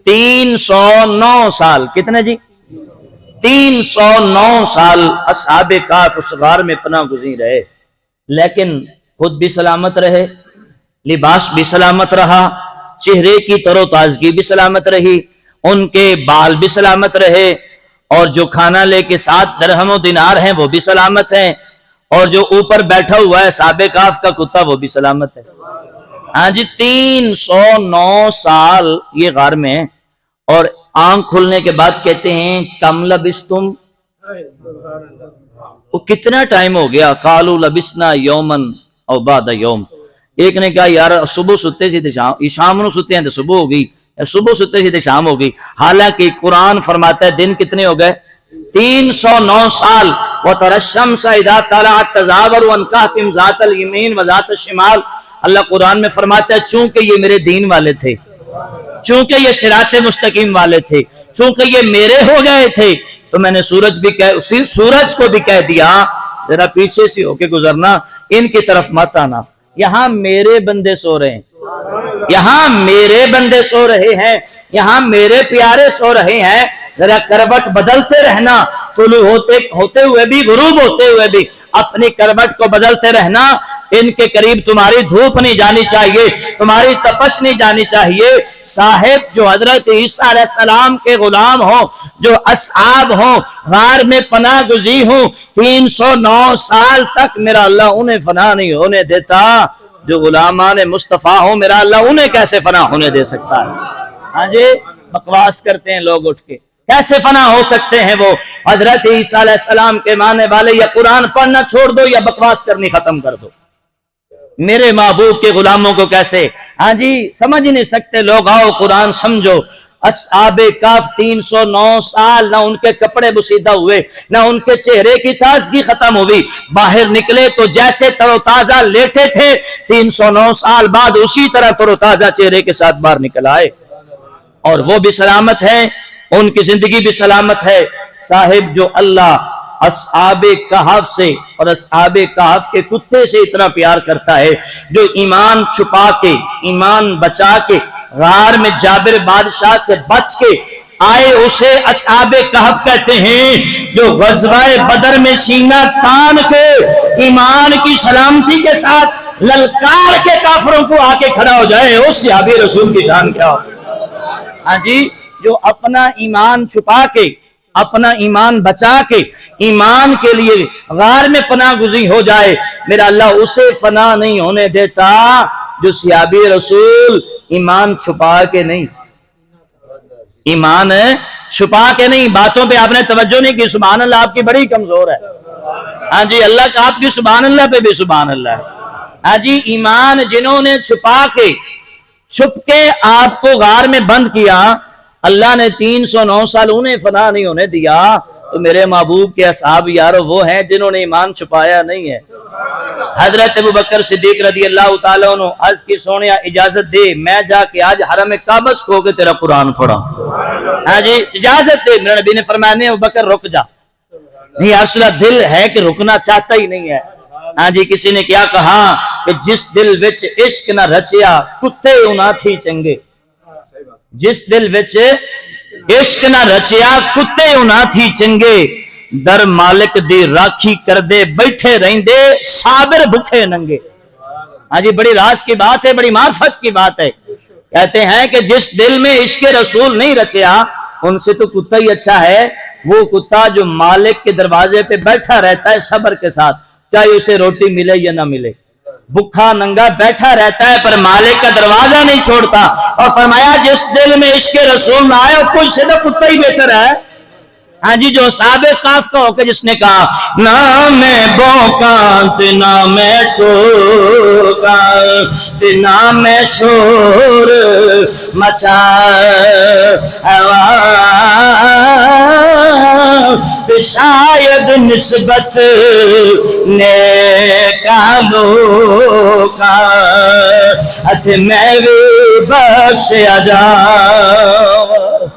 309 سال۔ کتنے جی؟ 309 سال اصحاب کہف اس غار میں پناہ گزین رہے، لیکن خود بھی سلامت رہے، لباس بھی سلامت رہا، چہرے کی تر و تازگی بھی سلامت رہی، ان کے بال بھی سلامت رہے، اور جو کھانا لے کے 7 درہم و دینار ہیں وہ بھی سلامت ہیں، اور جو اوپر بیٹھا ہوا ہے اصحاب کہف کا کتا وہ بھی سلامت ہے۔ ہاں جی 309 سال یہ غار میں ہیں، اور آنکھ کھلنے کے بعد کہتے ہیں کم لبستم، وہ کتنا ٹائم ہو گیا؟ قالوا لبسنا یومن او بعد یوم، ایک نے کہا یار صبح ستے سی تے شام نو ستے ہیں تو صبح ہو گئی، صبح ستے سی تے شام ہو گئی، حالانکہ قرآن فرماتا ہے دن کتنے ہو گئے؟ 309 سال۔ وَتَرَى الشَّمْسَ إِذَا طَلَعَتْ تَزَاوَرُ عَنْ كَهْفِهِمْ ذَاتَ الْيَمِينِ وَذَاتَ الشِّمَالِ، اللہ قرآن میں فرماتا ہے چونکہ یہ میرے دین والے تھے، چونکہ یہ صراط مستقیم والے تھے، چونکہ یہ میرے ہو گئے تھے، تو میں نے سورج کو بھی کہہ دیا ذرا پیچھے سے ہو کے گزرنا، ان کی طرف مت آنا، یہاں میرے بندے سو رہے ہیں، یہاں میرے بندے سو رہے ہیں، یہاں میرے پیارے سو رہے ہیں، ذرا کروٹ بدلتے رہنا، طلوع ہوتے ہوئے بھی، غروب ہوتے ہوئے بھی اپنی کروٹ کو بدلتے رہنا، ان کے قریب تمہاری دھوپ نہیں جانی چاہیے، تمہاری تپش نہیں جانی چاہیے۔ صاحب جو حضرت عیسیٰ علیہ السلام کے غلام ہوں، جو اصحاب ہوں، غار میں پناہ گزین ہوں، 309 سال تک میرا اللہ انہیں فنا نہیں ہونے دیتا، جو غلامان مصطفیٰ ہوں میرا اللہ انہیں کیسے فنا ہونے دے سکتا ہے؟ ہاں جی، بکواس کرتے ہیں لوگ اٹھ کے، کیسے فنا ہو سکتے ہیں وہ؟ حضرت عیسیٰ علیہ السلام کے ماننے والے یا قرآن پڑھنا چھوڑ دو یا بکواس کرنی ختم کر دو، میرے محبوب کے غلاموں کو کیسے ہاں جی سمجھ نہیں سکتے لوگ؟ آؤ قرآن سمجھو۔ اصحاب کہف 309 سال نہ ان کے کپڑے بسیدہ ہوئے، نہ ان کے چہرے کی تازگی ختم ہوئی، باہر نکلے تو جیسے تر و تازہ لیٹے تھے، 309 سال بعد اسی طرح تر و تازہ چہرے کے ساتھ باہر نکل آئے، اور وہ بھی سلامت ہے، ان کی زندگی بھی سلامت ہے۔ صاحب جو اللہ اصحاب کہف سے اور اصحاب کہف کے کتے سے اتنا پیار کرتا ہے، جو ایمان چھپا کے، ایمان بچا کے، غار میں جابر بادشاہ سے بچ کے آئے، اسے اصحاب کہف کہتے ہیں۔ جو غزوہ بدر میں سینہ تان کے ایمان کی سلامتی کے ساتھ للکار کے کافروں کو آ کے کھڑا ہو جائے، اس صحابی رسول کی شان کیا ہو؟ ہاں جی، جو اپنا ایمان چھپا کے، اپنا ایمان بچا کے، ایمان کے لیے غار میں پناہ گزین ہو جائے، میرا اللہ اسے فنا نہیں ہونے دیتا، جو صحابی رسول ایمان چھپا کے نہیں، ایمان چھپا کے نہیں۔ باتوں پہ آپ نے توجہ نہیں کی، سبحان اللہ آپ کی بڑی کمزور ہے۔ ہاں جی، اللہ کا آپ کی سبحان اللہ پہ بھی سبحان اللہ ہے۔ ہاں جی، ایمان جنہوں نے چھپا کے، چھپ کے آپ کو غار میں بند کیا، اللہ نے 309 سال انہیں فنا نہیں ہونے دیا، تو میرے محبوب کے اصحاب یارو وہ ہیں جنہوں نے ایمان چھپایا نہیں ہے۔ حضرت ابوبکر صدیق رضی اللہ تعالیٰ عنہ عرض کی سونیا اجازت دے میں جا کے آج حرم کعبہ کھو کے تیرا قرآن پڑھا۔ ہاں جی اجازت دے، میرے نبی نے فرمایا نہیں ابوبکر رک جا، نہیں یا رسول اللہ دل ہے کہ رکنا چاہتا ہی نہیں ہے۔ ہاں جی کسی نے کیا کہا کہ جس دل وچ عشق نہ رچیا کتے نہ تھی چنگے، جس دل وچ عشق نہ رچیا کتے نہ تھی چنگے، در مالک دی راکھی کر دے بیٹھے رہندے صابر بھکھے ننگے۔ ہاں جی بڑی راز کی بات ہے، بڑی معرفت کی بات ہے۔ کہتے ہیں کہ جس دل میں عشق رسول نہیں رچیا ان سے تو کتا ہی اچھا ہے، وہ کتا جو مالک کے دروازے پہ بیٹھا رہتا ہے صبر کے ساتھ، چاہے اسے روٹی ملے یا نہ ملے، بھوکا ننگا بیٹھا رہتا ہے پر مالک کا دروازہ نہیں چھوڑتا۔ اور فرمایا جس دل میں عشق رسول نہ آئے کچھ سے تو کتا ہی بہتر ہے۔ ہاں جی جو اصحاب کہف کا ہو کے جس نے کہا نہ میں بوکاں تے نہ میں ٹوکاں تے نہ میں شور مچا تے شاید نسبت نیکا لوکاں اتھے میں بھی بخشیا جاؤں۔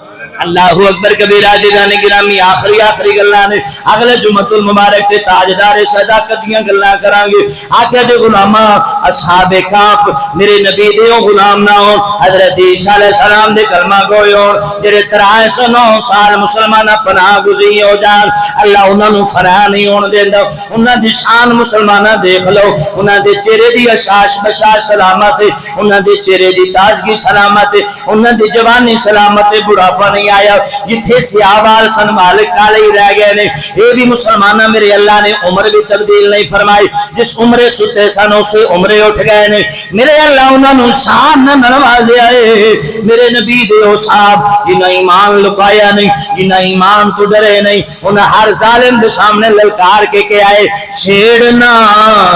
اللہ اکبر کبیرہ دیگان گرامی آخری گلہ نے اگلے جمعۃ المبارک تے تاجدار صداقت دیاں گلہ کران گے۔ آقا دے غلاماں اصحاب کہف میرے نبی دے غلام نہ ہون، حضرت عیسیٰ علیہ السلام دے کلمہ گوئے ہون، جڑے 309 سال مسلمانہ پناہ گزین ہو جان، اللہ انہاں نوں فنا نہیں ہون دیندا۔ انہاں دی شان مسلمانہ دیکھ لو، انہاں دے چہرے دی اشاش بشاش سلامت ہے، انہاں دے چہرے دی تازگی سلامت ہے، انہاں دی جوانی سلامت ہے، بڑھاپا نہیں آیا، جتھے سیاوال سن مالک کالے ہی رہ گئے نے۔ اے بھی مسلمانہ میرے اللہ نے عمر بھی تبدیل نہیں فرمائی، جس عمرے ستے سن اسے عمرے اٹھ گئے نے۔ میرے اللہ انہاں نوں شان نہ نوازیا ہے، میرے نبی دے او صاحب جنہاں ایمان لکایا نہیں، جنہاں ایمان تو ڈرے نہیں، انہاں ہر ظالم دے سامنے للکار کے آئے چھیڑنا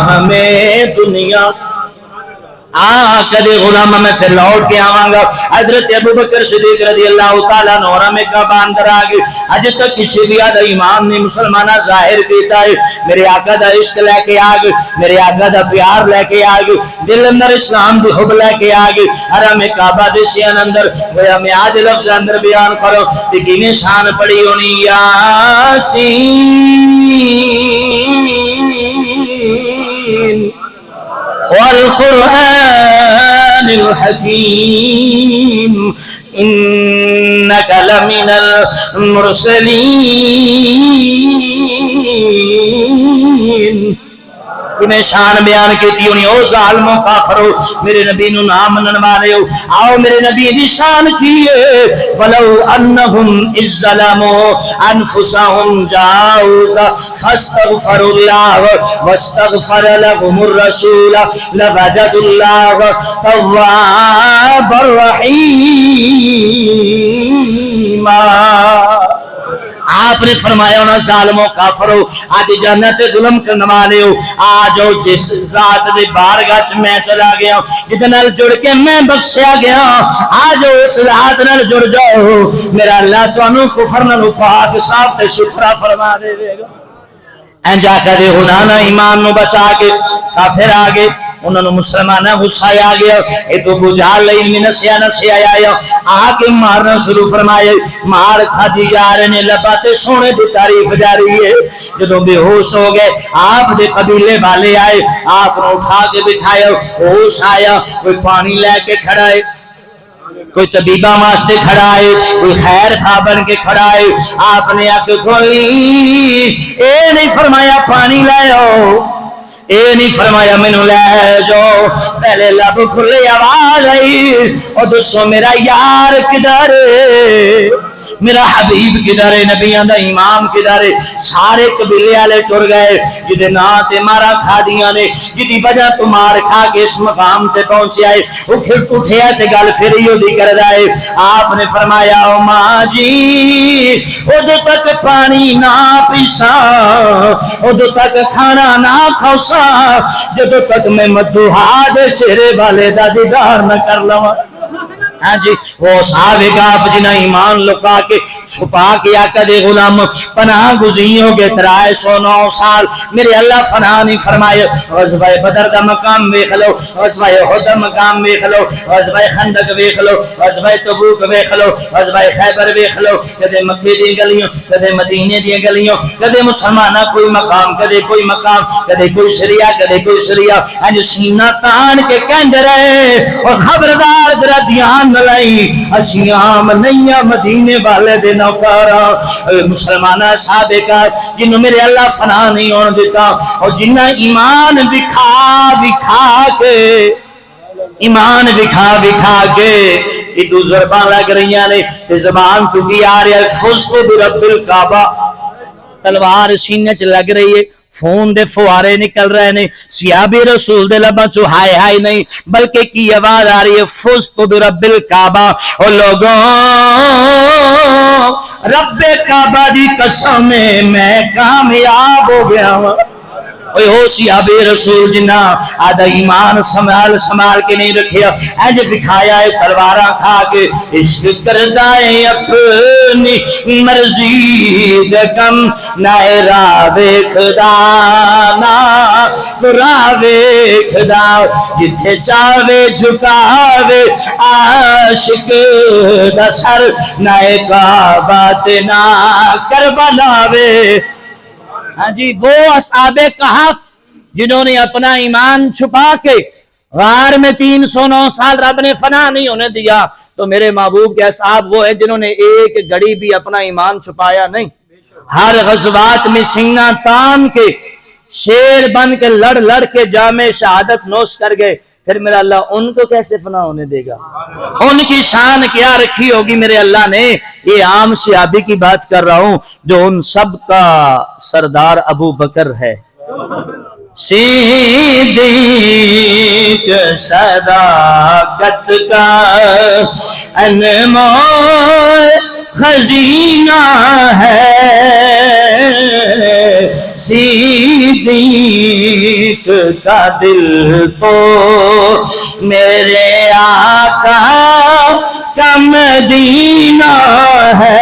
ہمیں دنیا۔ کدے غلام میں پھر لوٹ کے آواں گا. حضرت ابوبکر صدیق رضی اللہ تعالیٰ عنہ اور میں کعبہ اندر آ گئے. اج تک کسی بھی آدھا ایمان نے مسلمانہ ظاہر کیتا ہے. میرے آقا دا عشق لے کے آ گئے, میرے آقا دا پیار لے کے آ گئے, دل اندر اسلام دی حب لے کے آ گئے. حرم کعبہ دے سین اندر گویا میں آج لفظ اندر بیان کرو تے کیویں شان پڑی ہونی. یاسین والقرآن الحکیم انک لمن المرسلین. میں شان بیان کیتی ہونی. او ظالموں کافرو, میرے نبی نو نام منن والے ہو, آؤ میرے نبی دی شان کیے. ولو انہم اذ ظلموا انفسہم جاؤک فاستغفروا اللہ واستغفر لهم الرسول لوجدوا اللہ توابا رحیما. آپ نے فرمایا انہاں ظالموں کافرو آدھی جنت ظلم کرنے والے ہو, آ جاؤ جس ذات دے بارگاہ چ میں چلا گیا, جس نال جڑ کے میں بخشیا گیا, آ جاؤ اس ذات نال جڑ جاؤ. میرا اللہ تانوں کفر نال پاک صاف تے ستھرا فرما دے گا. انجا کدے خدا نہ ایمان نو بچا کے کافر آ گئے, انہوں نے مسلمانہ غصہ آ گیا. اے تو بجھا لئی میں نسیا آیا آ کے مارنا شروع فرمایا. مار کھادی جا رہے نے, لباتے سونے دی تعریف جاری ہے. جدوں بے ہوش ہو گئے آپ دے قبیلے والے آئے, آپ نے اٹھا کے بٹھایا. ہوش آیا, کوئی پانی لے کے کھڑا ہے, کوئی طبیبہ واسطے کھڑا ہے, کوئی خیر خواہ بن کے کھڑا ہے. آپ نے آ کے کوئی اے نہیں فرمایا پانی لے آؤ, اے نہیں فرمایا مینوں لے جاؤ. پہلے لب کھلے آواز آئی, او دسو میرا یار کدھر ہے, میرا حبیب کدھر ہے, نبیاں دا امام کدھر ہے. سارے قبیلے والے ٹر گئے جدے نا تے مارا کھا دیاں نے, جدی وجہ تو مار کھا کے اس مقام تے پہنچیا ہے. وہ پھر اٹھیا تے گل پھر ہی دی کردا ہے. آپ نے فرمایا او ماں جی ادو تک پانی نہ پیسا, ادو تک کھانا نہ کھوسا, جدو تک میں مدوحا دے چہرے والے دا دیدار نہ کر لواں. ہاں جی, وہ صحابہ آپ جنہ ایمان لکا کے چھپا کے آقا دے غلام پناہ گزین ہو گئے 309 سال. میرے اللہ فنا نہیں فرمائے. غزوہ بدر دا مقام ویکھ لو, غزوہ احد دا مقام ویکھ لو, غزوہ خندق ویکھ لو, غزوہ تبوک ویکھ لو, غزوہ خیبر ویکھ لو. کدے مکے دی گلیاں, کدے مدینے دی گلیاں, کدے مسلمانہ کوئی مقام, کدے کوئی مقام, کدے کوئی شریعہ, کدے کوئی شریعہ. انج سینہ تان کے کہند رہے اور خبردار ذرا دھیان لائی, اسیام نہیں مدینے والے دے نوکارا. مسلمانہ صادقہ جنہوں میرے اللہ فنا نہیں ہونے دیتا, اور جنہ ایمان بکھا بکھا کے ایمان بکھا بکھا کے ادو ضرباں لگ رہی نے تے زبان چکی آ رہا ہے فزت برب الکعبہ. تلوار سینے چ لگ رہی ہے, فون دے فوارے نکل رہے نے. صحابی رسول دے لباں چو ہائے ہائے نہیں بلکہ کی آواز آ رہی ہے فزت برب الکعبہ. او لوگوں رب کعبہ دی قسم میں کامیاب ہو گیا ہوں. اوے ہو صحابہ رسول جنہ آدھا ایمان سنبھال کے نہیں رکھیا, ایج دکھایا ہے تلواراں کھا کے عشق کردا ہے اپنی مرضی دے کم, نہ راہ ویکھدا نہ راہ ویکھدا, جتھے چاہے جھکاوے عاشق دا سر, نہ کعبہ تے نہ کربلا وے. ہاں جی, وہ اصحاب کہف جنہوں نے اپنا ایمان چھپا کے غار میں 309 سال رب نے فنا نہیں ہونے دیا, تو میرے محبوب کے اصحاب وہ ہیں جنہوں نے ایک گھڑی بھی اپنا ایمان چھپایا نہیں. ہر غزوات میں سینہ تان کے شیر بن کے لڑ لڑ کے جامع شہادت نوش کر گئے. پھر میرا اللہ ان کو کیسے فنا ہونے دے گا؟ ان کی شان کیا رکھی ہوگی میرے اللہ نے. یہ عام صحابی کی بات کر رہا ہوں جو ان سب کا سردار ابو بکر ہے. صدیق صداقت کا انمول خزینہ ہے, صدیق صدیق کا دل تو میرے آقا کا مدینہ ہے.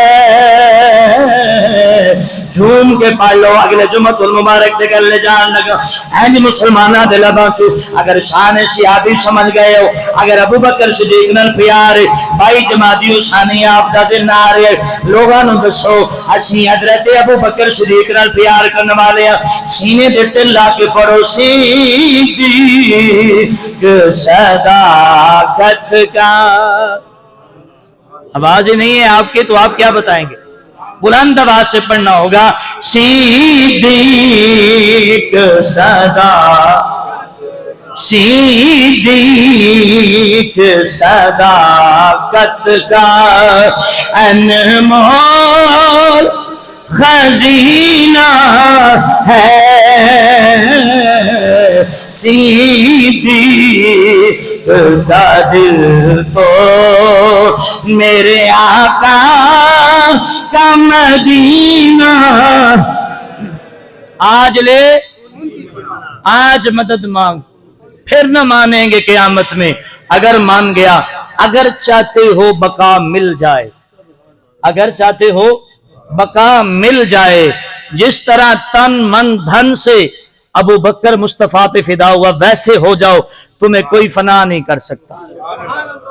جھوم کے پالو اگلے جمعۃ المبارک دے گلے جان لگا. ہیں جی مسلمانہ دے لبانچو اگر شان صحابی سمجھ گئے ہو, اگر ابو بکر صدیق نال پیار بائی جمادی ثانی آپ دا دن آ رہے لوگاں نو دسو اسی حضرت ابو بکر صدیق نال پیار کرنے والے سینے دے تے لا کے پڑھو صدیق صداقت کا. آواز ہی نہیں ہے آپ کی تو آپ کیا بتائیں گے؟ بلند آواز سے پڑھنا ہوگا صدیق صداقت کا انمول خزینہ ہے. صدیق کا دل تو میرے آقا کا مدینہ. آج لے آج مدد مانگ, پھر نہ مانیں گے قیامت میں. اگر مان گیا, اگر چاہتے ہو بقا مل جائے, اگر چاہتے ہو بقا مل جائے, جس طرح تن من دھن سے ابو بکر مصطفیٰ پہ فدا ہوا ویسے ہو جاؤ, تمہیں کوئی فنا نہیں کر سکتا,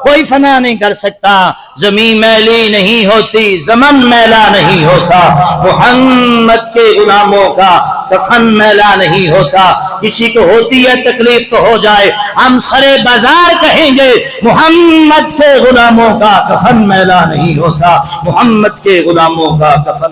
کوئی فنا نہیں کر سکتا. زمین میلی نہیں ہوتی, زمن میلا نہیں ہوتا, محمد کے غلاموں کا کفن میلا نہیں ہوتا. کسی کو ہوتی ہے تکلیف تو ہو جائے, ہم سرے بازار کہیں گے محمد کے غلاموں کا کفن میلا نہیں ہوتا, محمد کے غلاموں کا کفن